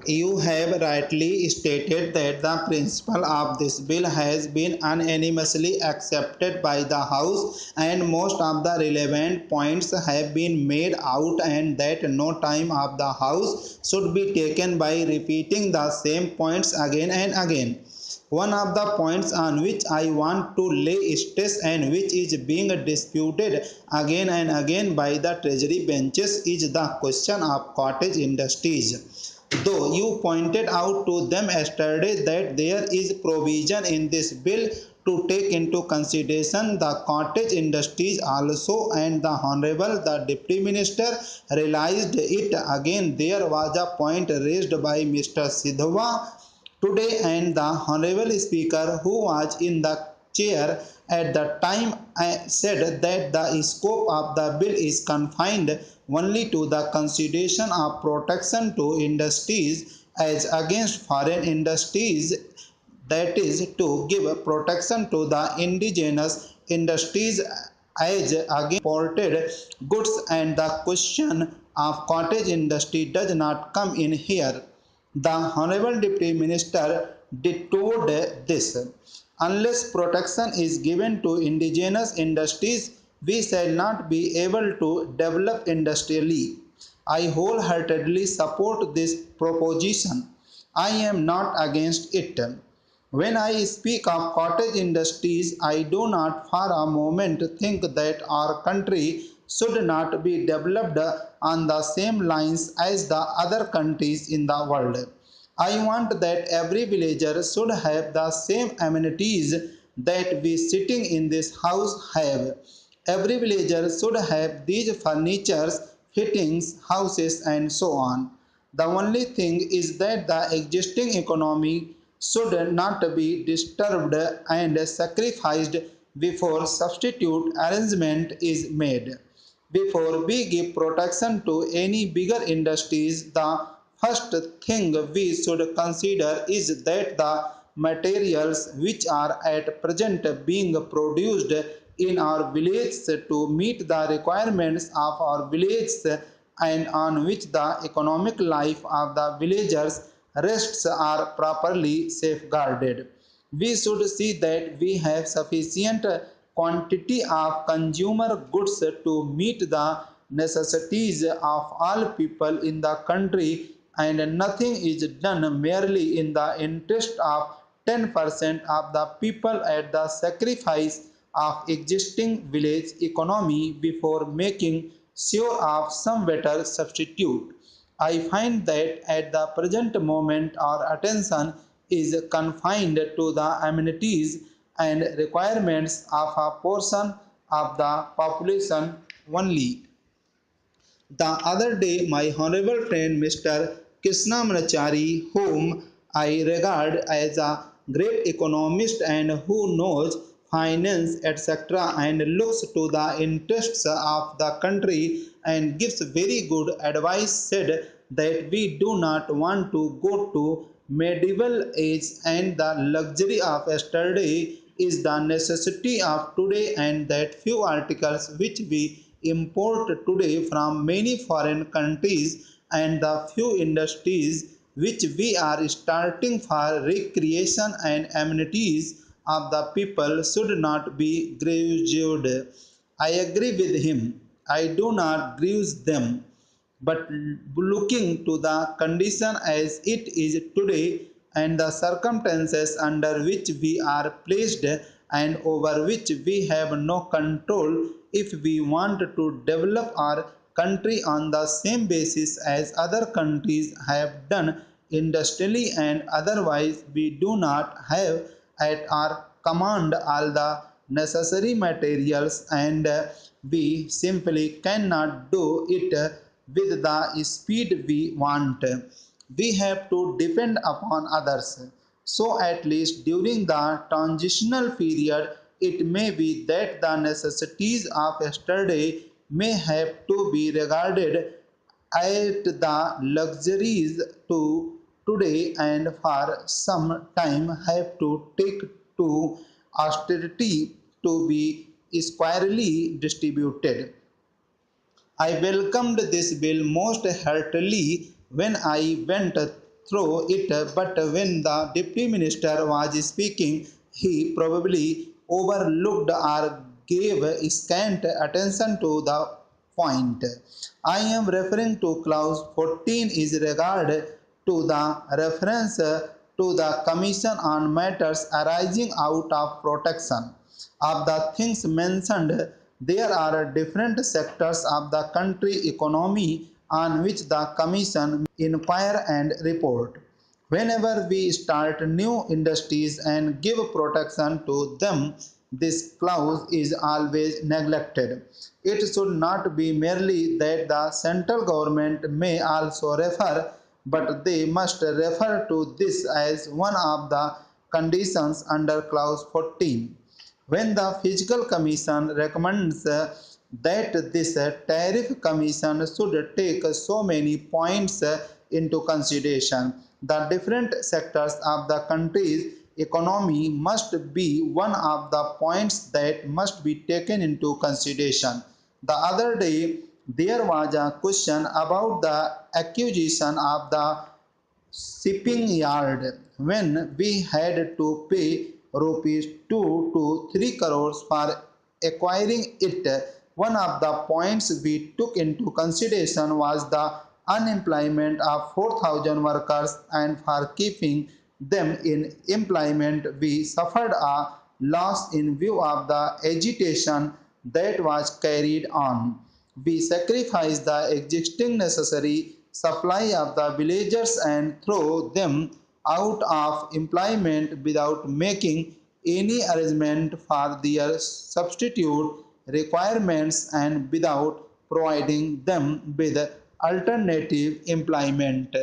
You have rightly stated that the principle of this bill has been unanimously accepted by the House and most of the relevant points have been made out and that no time of the House should be taken by repeating the same points again and again. One of the points on which I want to lay stress and which is being disputed again and again by the Treasury benches is the question of cottage industries. Though you pointed out to them yesterday that there is provision in this bill to take into consideration the cottage industries also and the Honorable the Deputy Minister realized it again, there was a point raised by Mr. Sidhwa today and the Honorable Speaker who was in the chair at the time said that the scope of the bill is confined only to the consideration of protection to industries as against foreign industries, that is to give protection to the indigenous industries as against imported goods, and the question of cottage industry does not come in here. The Honorable Deputy Minister detoured this. Unless protection is given to indigenous industries, we shall not be able to develop industrially. I wholeheartedly support this proposition. I am not against it. When I speak of cottage industries, I do not for a moment think that our country should not be developed on the same lines as the other countries in the world. I want that every villager should have the same amenities that we sitting in this house have. Every villager should have these furnitures, fittings, houses and so on. The only thing is that the existing economy should not be disturbed and sacrificed before substitute arrangement is made. Before we give protection to any bigger industries, the first thing we should consider is that the materials which are at present being produced in our villages to meet the requirements of our villages and on which the economic life of the villagers rests are properly safeguarded. We should see that we have sufficient quantity of consumer goods to meet the necessities of all people in the country, and nothing is done merely in the interest of 10% of the people at the sacrifice of existing village economy before making sure of some better substitute. I find that at the present moment our attention is confined to the amenities and requirements of a portion of the population only. The other day, my honorable friend Mr. Krishnamachari, whom I regard as a great economist and who knows finance, etc., and looks to the interests of the country and gives very good advice, said that we do not want to go to medieval age and the luxury of yesterday is the necessity of today, and that few articles which we import today from many foreign countries and the few industries which we are starting for recreation and amenities of the people should not be grudged. I agree with him. I do not grudge them, but looking to the condition as it is today and the circumstances under which we are placed and over which we have no control, if we want to develop our country on the same basis as other countries have done industrially and otherwise, we do not have at our command all the necessary materials and we simply cannot do it with the speed we want. We have to depend upon others. So, at least during the transitional period, it may be that the necessities of yesterday may have to be regarded at the luxuries to today and for some time have to take to austerity to be squarely distributed. I welcomed this bill most heartily when I went through it, but when the deputy minister was speaking, he probably overlooked or gave scant attention to the point. I am referring to clause 14 is regard to the reference to the Commission on matters arising out of protection. Of the things mentioned, there are different sectors of the country economy on which the Commission may inquire and report. Whenever we start new industries and give protection to them, this clause is always neglected. It should not be merely that the central government may also refer, but they must refer to this as one of the conditions under clause 14. When the Fiscal Commission recommends that this tariff commission should take so many points into consideration, the different sectors of the country's economy must be one of the points that must be taken into consideration. The other day, there was a question about the acquisition of the shipping yard when we had to pay rupees 2 to 3 crores for acquiring it. One of the points we took into consideration was the unemployment of 4,000 workers, and for keeping them in employment we suffered a loss in view of the agitation that was carried on. We sacrifice the existing necessary supply of the villagers and throw them out of employment without making any arrangement for their substitute requirements and without providing them with alternative employment.